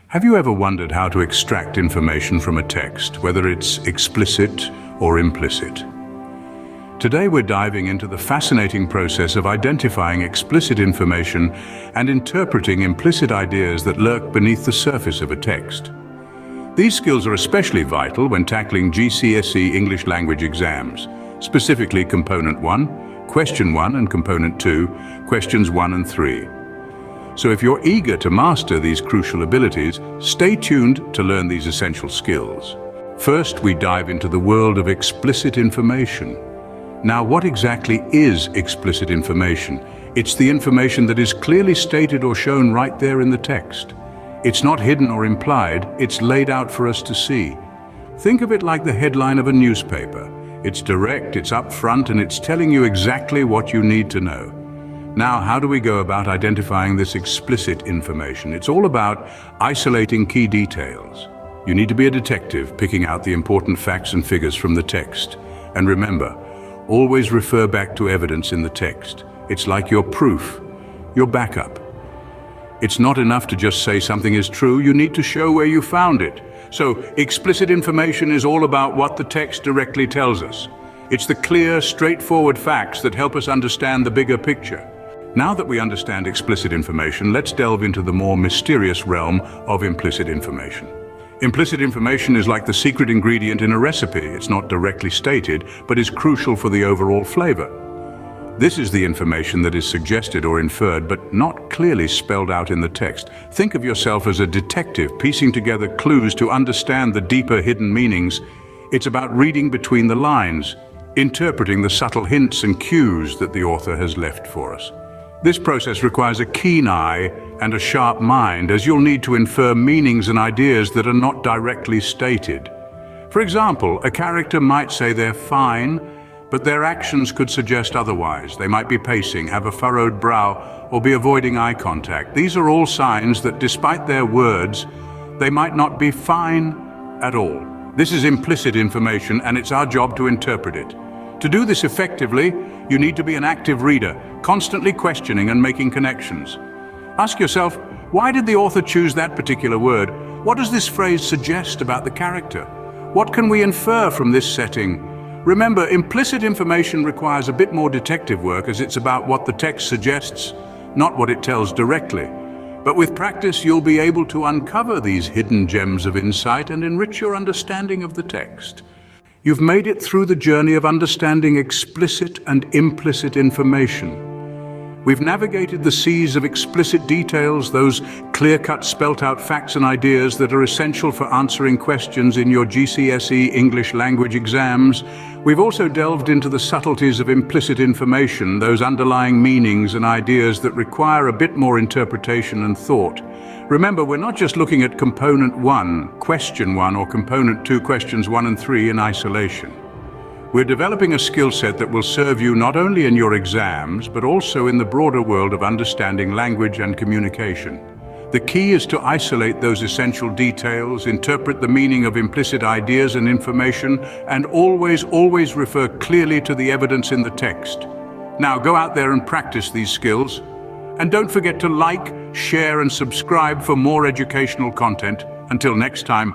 Have you ever wondered how to extract information from a text, whether it's explicit or implicit? Today we're diving into the fascinating process of identifying explicit information and interpreting implicit ideas that lurk beneath the surface of a text. These skills are especially vital when tackling GCSE English language exams, specifically Component 1, Question 1 and Component 2, Questions 1 and 3. So if you're eager to master these crucial abilities, stay tuned to learn these essential skills. First, we dive into the world of explicit information. Now, what exactly is explicit information? It's the information that is clearly stated or shown right there in the text. It's not hidden or implied, it's laid out for us to see. Think of it like the headline of a newspaper. It's direct, it's upfront, and it's telling you exactly what you need to know. Now, how do we go about identifying this explicit information? It's all about isolating key details. You need to be a detective, picking out the important facts and figures from the text. And remember, always refer back to evidence in the text. It's like your proof, your backup. It's not enough to just say something is true, you need to show where you found it. So, explicit information is all about what the text directly tells us. It's the clear, straightforward facts that help us understand the bigger picture. Now that we understand explicit information, let's delve into the more mysterious realm of implicit information. Implicit information is like the secret ingredient in a recipe. It's not directly stated, but is crucial for the overall flavor. This is the information that is suggested or inferred, but not clearly spelled out in the text. Think of yourself as a detective, piecing together clues to understand the deeper hidden meanings. It's about reading between the lines, interpreting the subtle hints and cues that the author has left for us. This process requires a keen eye and a sharp mind, as you'll need to infer meanings and ideas that are not directly stated. For example, a character might say they're fine, but their actions could suggest otherwise. They might be pacing, have a furrowed brow, or be avoiding eye contact. These are all signs that despite their words, they might not be fine at all. This is implicit information, and it's our job to interpret it. To do this effectively, you need to be an active reader, constantly questioning and making connections. Ask yourself, why did the author choose that particular word? What does this phrase suggest about the character? What can we infer from this setting? Remember, implicit information requires a bit more detective work, as it's about what the text suggests, not what it tells directly. But with practice, you'll be able to uncover these hidden gems of insight and enrich your understanding of the text. You've made it through the journey of understanding explicit and implicit information. We've navigated the seas of explicit details, those clear-cut, spelt-out facts and ideas that are essential for answering questions in your GCSE English language exams. We've also delved into the subtleties of implicit information, those underlying meanings and ideas that require a bit more interpretation and thought. Remember, we're not just looking at Component 1, Question 1, or Component 2, Questions 1 and 3 in isolation. We're developing a skill set that will serve you not only in your exams, but also in the broader world of understanding language and communication. The key is to isolate those essential details, interpret the meaning of implicit ideas and information, and always refer clearly to the evidence in the text. Now go out there and practice these skills. And don't forget to like, share, and subscribe for more educational content. Until next time.